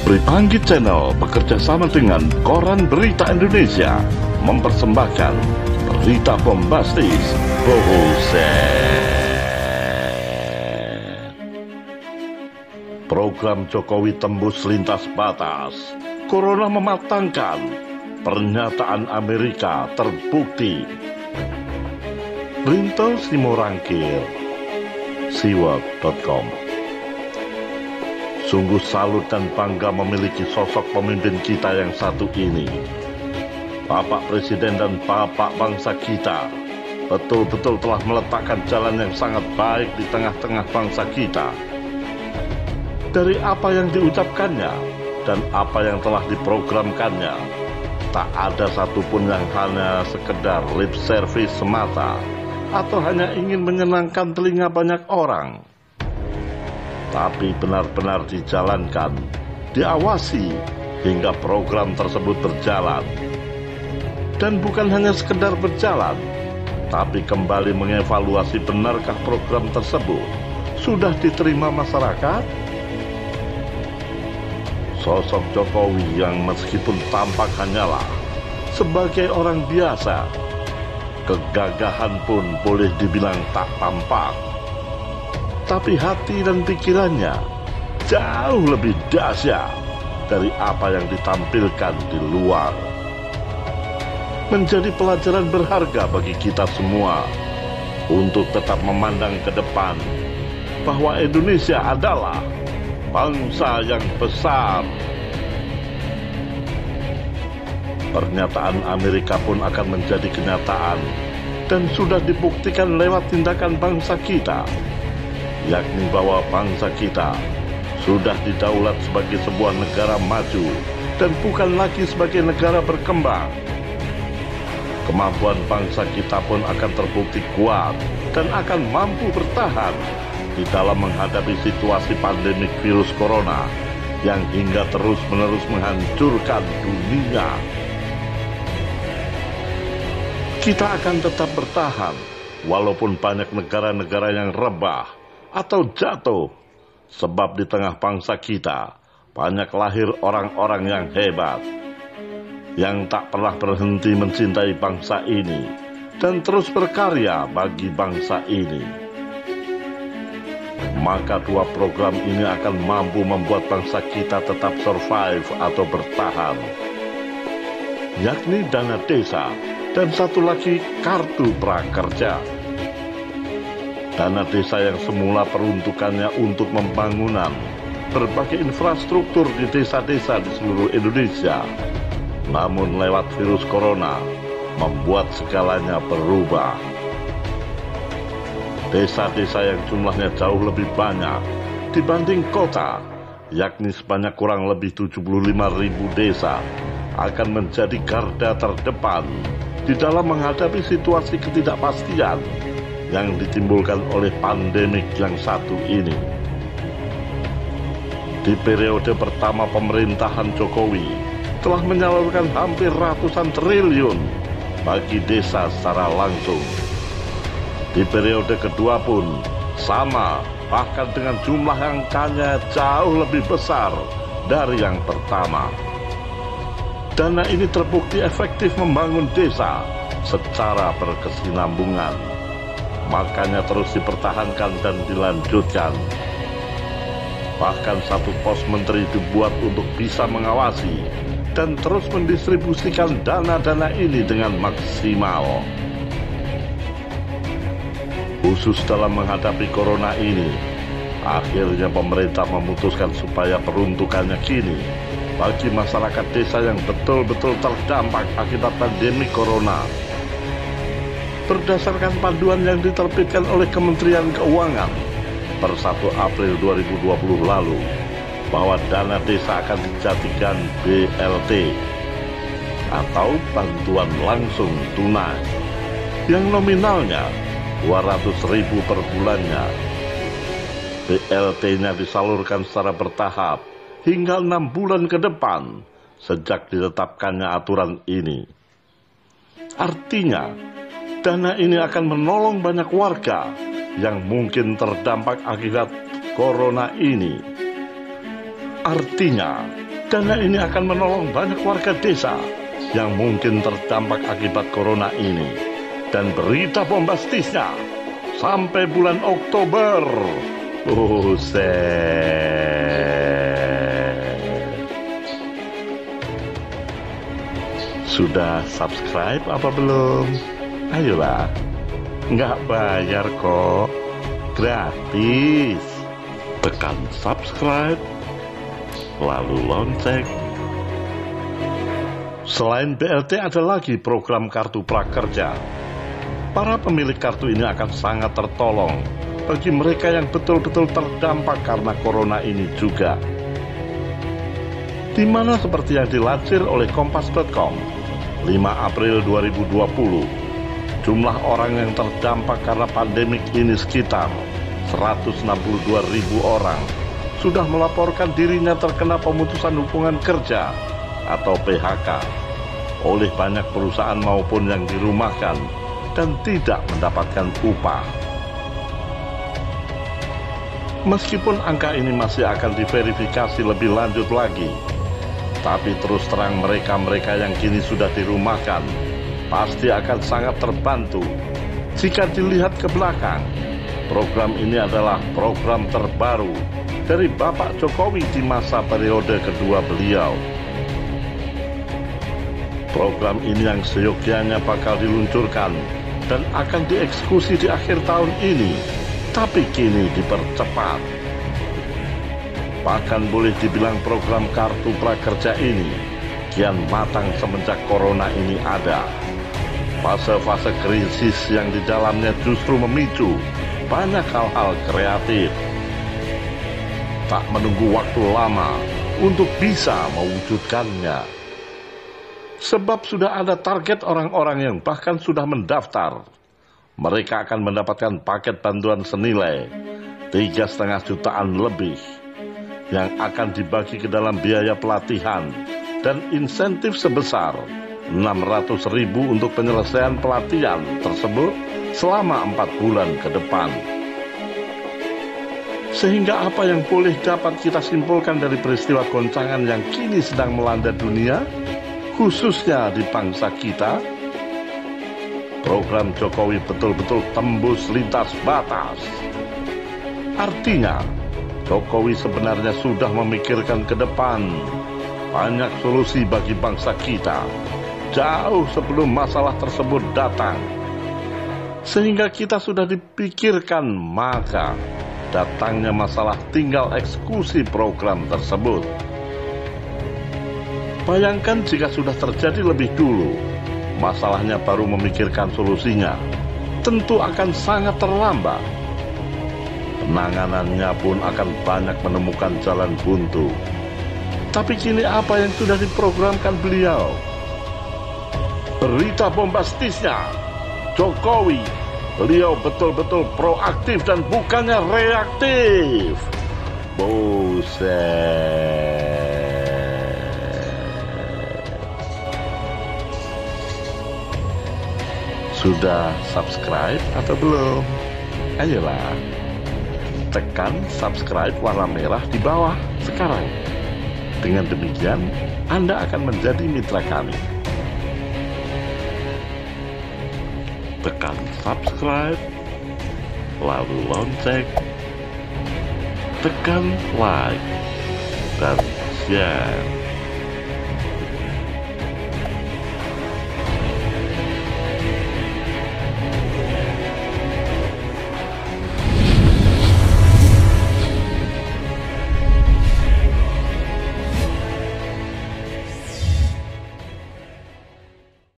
Pripanggi Channel bekerja sama dengan Koran Berita Indonesia mempersembahkan berita bombastis Bohoset. Program Jokowi tembus lintas batas. Corona mematangkan. Pernyataan Amerika terbukti. Rinto Simorangkir, siwak.com. Sungguh salut dan bangga memiliki sosok pemimpin kita yang satu ini. Bapak Presiden dan Bapak bangsa kita betul-betul telah meletakkan jalan yang sangat baik di tengah-tengah bangsa kita. Dari apa yang diucapkannya dan apa yang telah diprogramkannya, tak ada satupun yang hanya sekedar lip service semata atau hanya ingin menyenangkan telinga banyak orang, tapi benar-benar dijalankan, diawasi hingga program tersebut berjalan. Dan bukan hanya sekedar berjalan, tapi kembali mengevaluasi benarkah program tersebut sudah diterima masyarakat. Sosok Jokowi yang meskipun tampak hanyalah sebagai orang biasa, kegagahan pun boleh dibilang tak tampak. Tapi hati dan pikirannya jauh lebih dahsyat dari apa yang ditampilkan di luar. Menjadi pelajaran berharga bagi kita semua untuk tetap memandang ke depan bahwa Indonesia adalah bangsa yang besar. Pernyataan Amerika pun akan menjadi kenyataan dan sudah dibuktikan lewat tindakan bangsa kita, yakni bahwa bangsa kita sudah didaulat sebagai sebuah negara maju dan bukan lagi sebagai negara berkembang. Kemampuan bangsa kita pun akan terbukti kuat dan akan mampu bertahan di dalam menghadapi situasi pandemik virus corona yang hingga terus-menerus menghancurkan dunia. Kita akan tetap bertahan walaupun banyak negara-negara yang rebah atau jatuh, sebab di tengah bangsa kita banyak lahir orang-orang yang hebat, yang tak pernah berhenti mencintai bangsa ini dan terus berkarya bagi bangsa ini. Maka dua program ini akan mampu membuat bangsa kita tetap survive atau bertahan, yakni dana desa dan satu lagi kartu prakerja. Dana desa yang semula peruntukannya untuk pembangunan berbagai infrastruktur di desa-desa di seluruh Indonesia, namun lewat virus corona membuat segalanya berubah. Desa-desa yang jumlahnya jauh lebih banyak dibanding kota, yakni sebanyak kurang lebih 75.000 desa, akan menjadi garda terdepan di dalam menghadapi situasi ketidakpastian yang ditimbulkan oleh pandemik yang satu ini. Di periode pertama pemerintahan Jokowi telah menyalurkan hampir ratusan triliun bagi desa secara langsung. Di periode kedua pun sama, bahkan dengan jumlah angkanya jauh lebih besar dari yang pertama. Dana ini terbukti efektif membangun desa secara berkesinambungan. Makanya terus dipertahankan dan dilanjutkan. Bahkan satu pos menteri dibuat untuk bisa mengawasi dan terus mendistribusikan dana-dana ini dengan maksimal. Khusus dalam menghadapi corona ini, akhirnya pemerintah memutuskan supaya peruntukannya kini bagi masyarakat desa yang betul-betul terdampak akibat pandemi corona. Berdasarkan panduan yang diterbitkan oleh Kementerian Keuangan per 1 April 2020 lalu, bahwa dana desa akan dijadikan BLT atau bantuan langsung tunai yang nominalnya 200.000 per bulannya. BLT-nya disalurkan secara bertahap hingga 6 bulan ke depan sejak ditetapkannya aturan ini. Artinya, dana ini akan menolong banyak warga yang mungkin terdampak akibat corona ini. Artinya, Dana ini akan menolong banyak warga desa yang mungkin terdampak akibat corona ini. Dan berita bombastisnya sampai bulan Oktober. Buset. Sudah subscribe apa belum? Ayolah, nggak bayar kok, gratis. Tekan subscribe, lalu lonceng. Selain BLT ada lagi program Kartu Prakerja. Para pemilik kartu ini akan sangat tertolong bagi mereka yang betul-betul terdampak karena corona ini juga. Di mana seperti yang dilansir oleh Kompas.com, 5 April 2020, jumlah orang yang terdampak karena pandemik ini sekitar 162.000 orang sudah melaporkan dirinya terkena pemutusan hubungan kerja atau PHK oleh banyak perusahaan maupun yang dirumahkan dan tidak mendapatkan upah. Meskipun angka ini masih akan diverifikasi lebih lanjut lagi, tapi terus terang mereka-mereka yang kini sudah dirumahkan pasti akan sangat terbantu. Jika dilihat ke belakang, program ini adalah program terbaru dari Bapak Jokowi di masa periode kedua beliau. Program ini yang seyogyanya bakal diluncurkan dan akan dieksekusi di akhir tahun ini, tapi kini dipercepat. Bahkan boleh dibilang program Kartu Prakerja ini kian matang semenjak corona ini ada. Fase-fase krisis yang di dalamnya justru memicu banyak hal-hal kreatif. Tak menunggu waktu lama untuk bisa mewujudkannya. Sebab sudah ada target orang-orang yang bahkan sudah mendaftar. Mereka akan mendapatkan paket bantuan senilai 3,5 jutaan lebih yang akan dibagi ke dalam biaya pelatihan dan insentif sebesar 600.000 untuk penyelesaian pelatihan tersebut selama 4 bulan ke depan. Sehingga apa yang boleh dapat kita simpulkan dari peristiwa goncangan yang kini sedang melanda dunia, khususnya di bangsa kita, program Jokowi betul-betul tembus lintas batas. Artinya, Jokowi sebenarnya sudah memikirkan ke depan banyak solusi bagi bangsa kita, jauh sebelum masalah tersebut datang. Sehingga kita sudah dipikirkan, maka datangnya masalah tinggal eksekusi program tersebut. Bayangkan jika sudah terjadi lebih dulu, masalahnya baru memikirkan solusinya, tentu akan sangat terlambat. Penanganannya pun akan banyak menemukan jalan buntu. Tapi kini apa yang sudah diprogramkan beliau? Berita bombastisnya, Jokowi, beliau betul-betul proaktif dan bukannya reaktif. Buset. Sudah subscribe atau belum? Ayolah, tekan subscribe warna merah di bawah sekarang. Dengan demikian, Anda akan menjadi mitra kami. Tekan subscribe, lalu lonceng, tekan like, dan share.